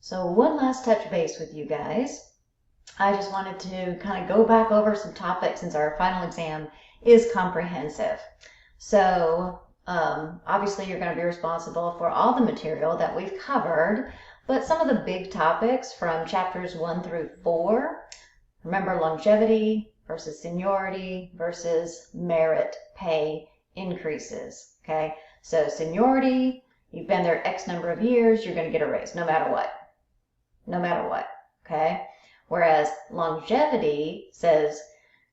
So one last touch base with you guys. I just wanted to kind of go back over some topics since our final exam is comprehensive. So obviously you're going to be responsible for all the material that we've covered, but some of the big topics from chapters 1 through 4, remember longevity versus seniority versus merit pay increases, okay? So seniority, you've been there X number of years, you're going to get a raise no matter what. No matter what, okay? Whereas longevity says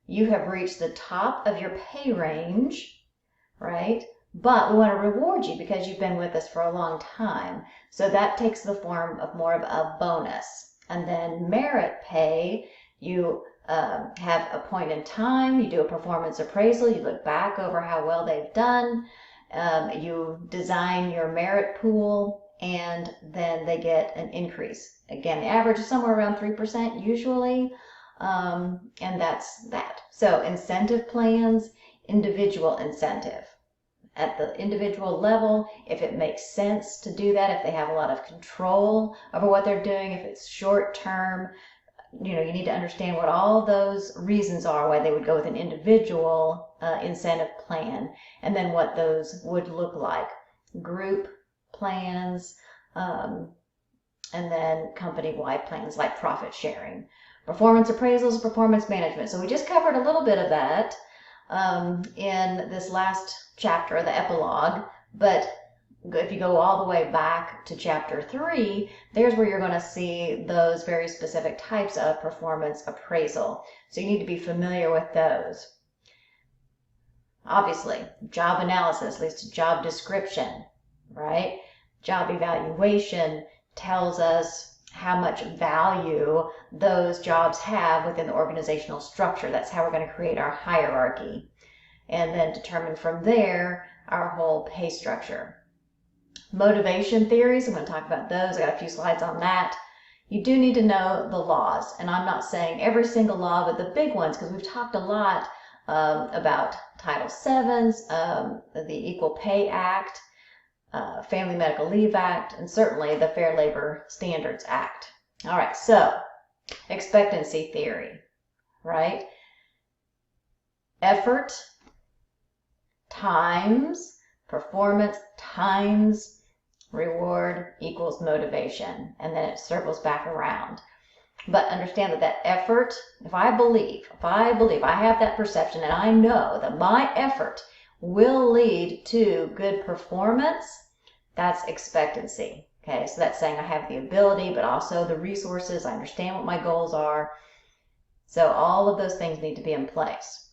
you have reached the top of your pay range, right? But we want to reward you because you've been with us for a long time. So that takes the form of more of a bonus. And then merit pay, you have a point in time, you do a performance appraisal, you look back over how well they've done, you design your merit pool, and then they get an increase. Again, the average is somewhere around 3% usually, and that's that. So incentive plans, individual incentive. At the individual level, if it makes sense to do that, if they have a lot of control over what they're doing, if it's short term, you need to understand what all those reasons are why they would go with an individual incentive plan, and then what those would look like. Group plans, and then company-wide plans like profit sharing. Performance appraisals, performance management. So we just covered a little bit of that in this last chapter, the epilogue, but if you go all the way back to chapter 3, there's where you're going to see those very specific types of performance appraisal. So you need to be familiar with those. Obviously, job analysis leads to job description, right? Job evaluation tells us how much value those jobs have within the organizational structure. That's how we're going to create our hierarchy. And then determine from there our whole pay structure. Motivation theories, I'm going to talk about those. I got a few slides on that. You do need to know the laws, and I'm not saying every single law, but the big ones, because we've talked a lot about Title VII's, the Equal Pay Act, Family Medical Leave Act, and certainly the Fair Labor Standards Act. All right, so expectancy theory, right? Effort times performance times reward equals motivation, and then it circles back around. But understand that effort, if I believe, I have that perception, and I know that my effort will lead to good performance, that's expectancy. Okay, so that's saying I have the ability, but also the resources, I understand what my goals are. So all of those things need to be in place.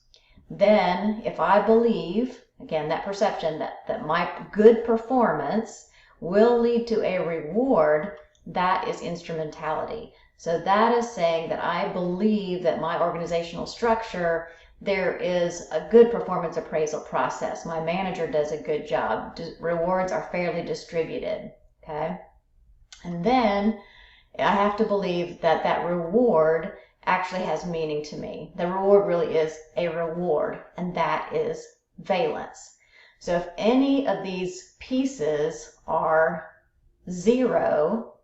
Then, if I believe, again, that perception that my good performance will lead to a reward, that is instrumentality. So that is saying that I believe that my organizational structure, there is a good performance appraisal process. My manager does a good job. Rewards are fairly distributed, okay? And then I have to believe that that reward actually has meaning to me. The reward really is a reward, and that is valence. So if any of these pieces are 0,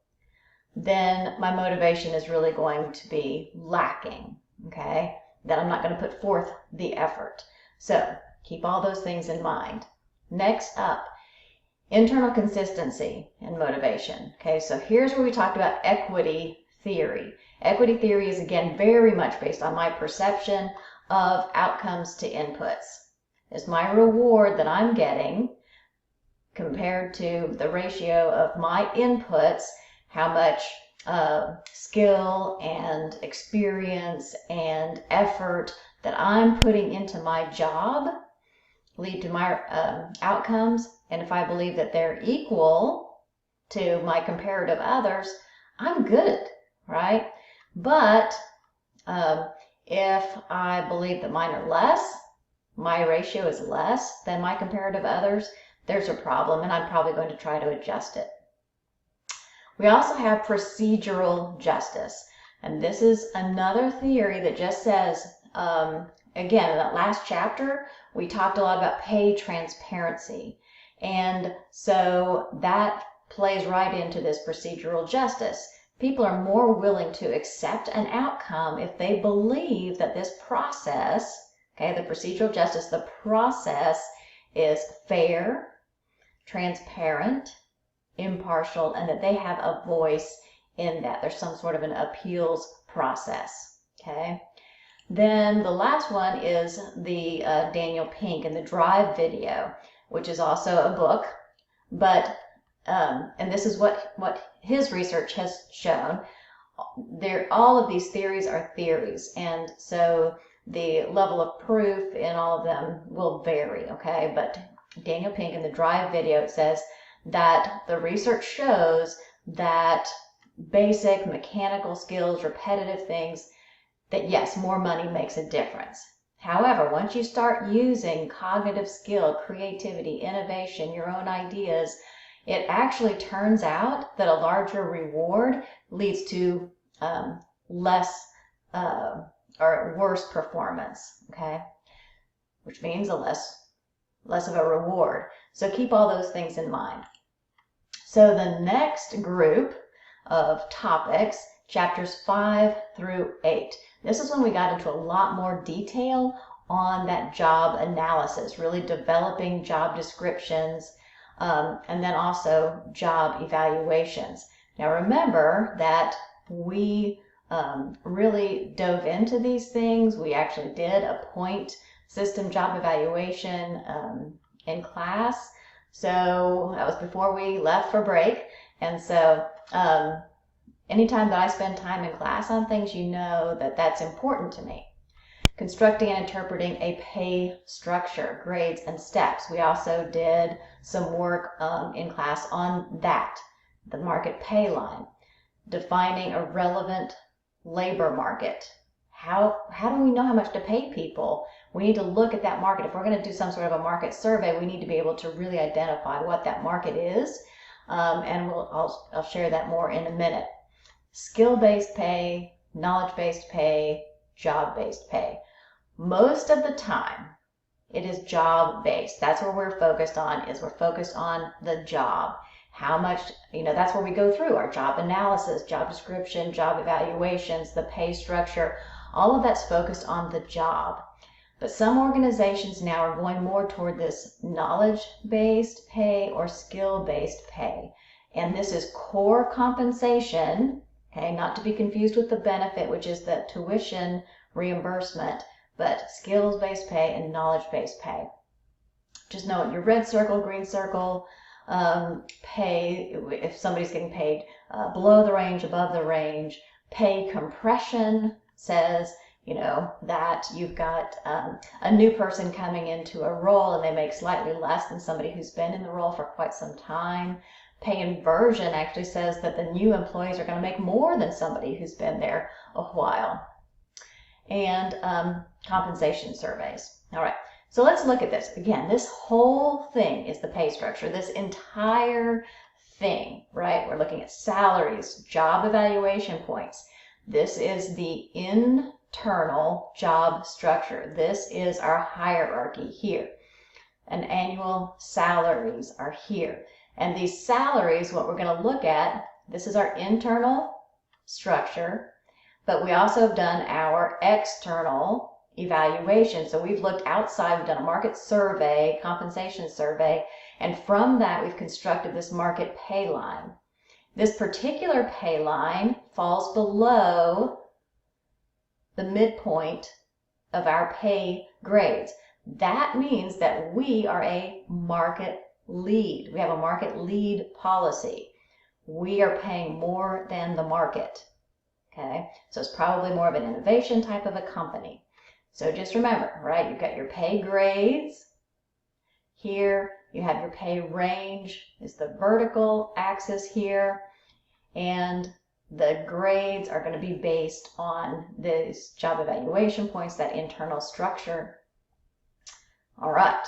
then my motivation is really going to be lacking, okay? That I'm not going to put forth the effort. So keep all those things in mind. Next up, internal consistency and motivation. Okay, so here's where we talked about equity theory. Equity theory is, again, very much based on my perception of outcomes to inputs. Is my reward that I'm getting compared to the ratio of my inputs, how much skill and experience and effort that I'm putting into my job lead to my outcomes. And if I believe that they're equal to my comparative others, I'm good, right? But if I believe that mine are less, my ratio is less than my comparative others, there's a problem, and I'm probably going to try to adjust it. We also have procedural justice, and this is another theory that just says, again, in that last chapter, we talked a lot about pay transparency, and so that plays right into this procedural justice. People are more willing to accept an outcome if they believe that this process, okay, the procedural justice, the process is fair, transparent, impartial, and that they have a voice in that. There's some sort of an appeals process, okay? Then the last one is the Daniel Pink and the Drive video, which is also a book, but and this is what his research has shown. All of these theories are theories, and so the level of proof in all of them will vary, okay? But Daniel Pink in the Drive video says that the research shows that basic mechanical skills, repetitive things, that yes, more money makes a difference. However, once you start using cognitive skill, creativity, innovation, your own ideas, it actually turns out that a larger reward leads to less or worse performance, okay? Which means less of a reward. So keep all those things in mind. So the next group of topics, chapters 5 through 8. This is when we got into a lot more detail on that job analysis, really developing job descriptions, and then also job evaluations. Now remember that we really dove into these things. We actually did a point system job evaluation in class. So that was before we left for break. And so anytime that I spend time in class on things, you know that that's important to me. Constructing and interpreting a pay structure, grades, and steps. We also did some work in class on that, the market pay line. Defining a relevant labor market. How do we know how much to pay people? We need to look at that market. If we're going to do some sort of a market survey, we need to be able to really identify what that market is. And I'll share that more in a minute. Skill-based pay, knowledge-based pay, job-based pay. Most of the time, it is job-based. That's where we're focused on, we're focused on the job. How much, that's where we go through our job analysis, job description, job evaluations, the pay structure. All of that's focused on the job. But some organizations now are going more toward this knowledge-based pay or skill-based pay. And this is core compensation, okay, not to be confused with the benefit, which is the tuition reimbursement, but skills-based pay and knowledge-based pay. Just know your red circle, green circle, pay, if somebody's getting paid below the range, above the range. Pay compression says, that you've got a new person coming into a role and they make slightly less than somebody who's been in the role for quite some time. Pay inversion actually says that the new employees are going to make more than somebody who's been there a while. And compensation surveys. All right, so let's look at this. Again, this whole thing is the pay structure. This entire thing, right? We're looking at salaries, job evaluation points. This is the internal job structure. This is our hierarchy here. And annual salaries are here. And these salaries, what we're going to look at, this is our internal structure, but we also have done our external evaluation. So we've looked outside, we've done a market survey, compensation survey, and from that we've constructed this market pay line. This particular pay line falls below the midpoint of our pay grades. That means that we are a market lead. We have a market lead policy. We are paying more than the market. Okay, so it's probably more of an innovation type of a company. So just remember, right, you've got your pay grades. Here you have your pay range, is the vertical axis here, and the grades are going to be based on these job evaluation points, that internal structure. All right,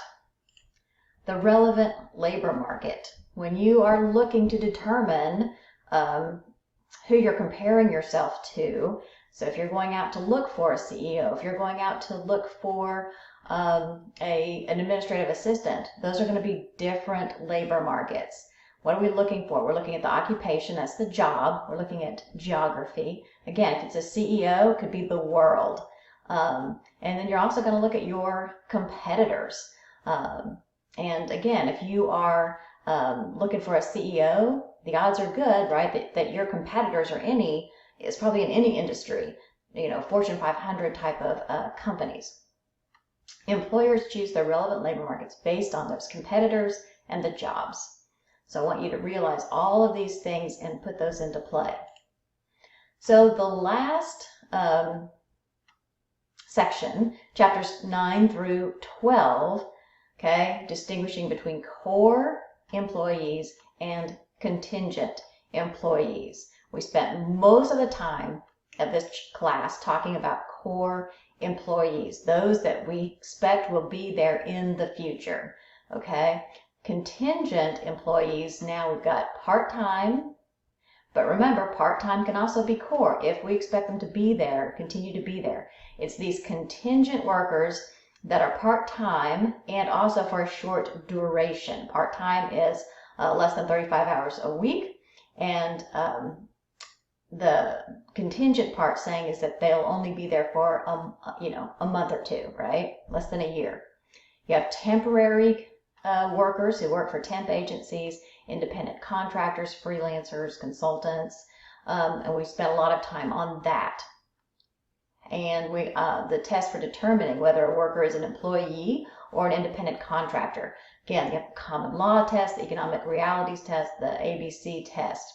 the relevant labor market. When you are looking to determine who you're comparing yourself to, so if you're going out to look for a CEO, if you're going out to look for an administrative assistant, those are going to be different labor markets. What are we looking for? We're looking at the occupation, that's the job. We're looking at geography. Again, if it's a CEO, it could be the world. And then you're also going to look at your competitors. And again, if you are looking for a CEO, the odds are good, right, that your competitors are is probably in any industry, Fortune 500 type of companies. Employers choose their relevant labor markets based on those competitors and the jobs. So I want you to realize all of these things and put those into play. So the last section, chapters 9 through 12, okay, distinguishing between core employees and contingent employees. We spent most of the time of this class talking about core employees, those that we expect will be there in the future, okay? Contingent employees, now we've got part-time, but remember, part-time can also be core if we expect them to be there, continue to be there. It's these contingent workers that are part-time and also for a short duration. Part-time is less than 35 hours a week, and the contingent part saying is that they'll only be there for a month or two, right? Less than a year. You have temporary workers who work for temp agencies, independent contractors, freelancers, consultants, and we spent a lot of time on that. And the test for determining whether a worker is an employee or an independent contractor. Again, you have the common law test, the economic realities test, the ABC test.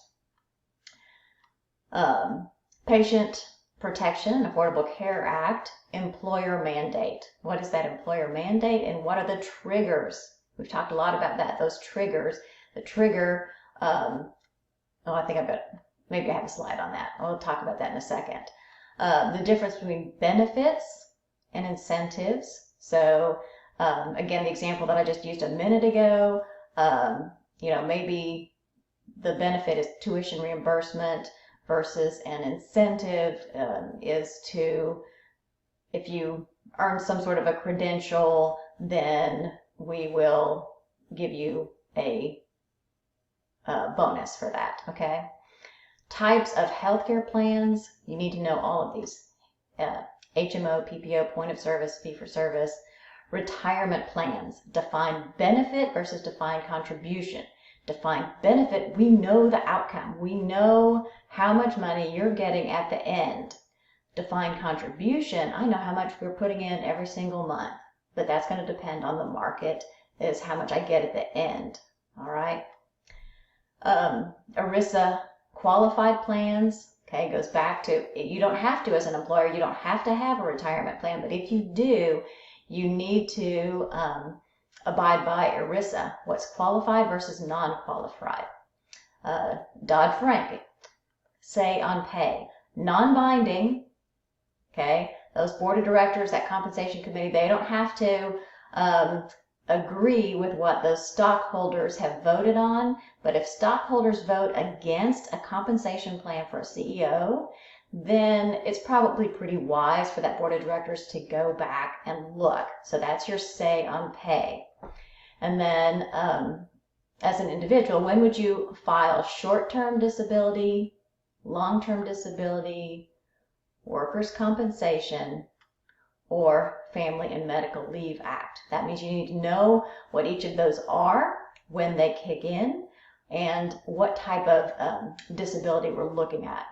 Patient Protection and Affordable Care Act, employer mandate. What is that employer mandate and what are the triggers? We've talked a lot about that, those triggers. The trigger, I think maybe I have a slide on that. We'll talk about that in a second. The difference between benefits and incentives. So again, the example that I just used a minute ago, maybe the benefit is tuition reimbursement versus an incentive is to, if you earn some sort of a credential, then we will give you a bonus for that, okay? Types of healthcare plans, you need to know all of these. HMO, PPO, point of service, fee for service. Retirement plans, defined benefit versus defined contribution. Defined benefit, we know the outcome. We know how much money you're getting at the end. Defined contribution, I know how much we're putting in every single month, but that's going to depend on the market, is how much I get at the end, all right? ERISA qualified plans, okay, goes back to, you don't have to, as an employer, you don't have to have a retirement plan, but if you do, you need to abide by ERISA, what's qualified versus non-qualified. Dodd-Frank, say on pay, non-binding, okay, those board of directors, that compensation committee, they don't have to agree with what those stockholders have voted on, but if stockholders vote against a compensation plan for a CEO, then it's probably pretty wise for that board of directors to go back and look. So that's your say on pay. And then as an individual, when would you file short-term disability, long-term disability, workers' compensation, or Family and Medical Leave Act? That means you need to know what each of those are, when they kick in, and what type of disability we're looking at.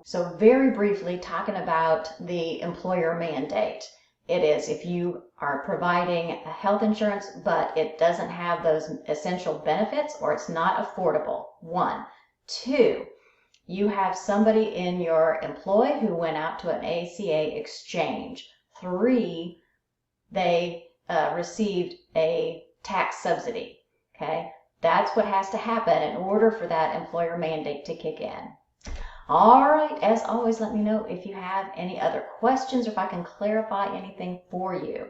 So very briefly, talking about the employer mandate. It is if you are providing health insurance, but it doesn't have those essential benefits or it's not affordable. 1. 2, you have somebody in your employ who went out to an ACA exchange. 3, they received a tax subsidy. Okay, that's what has to happen in order for that employer mandate to kick in. All right, as always, let me know if you have any other questions or if I can clarify anything for you.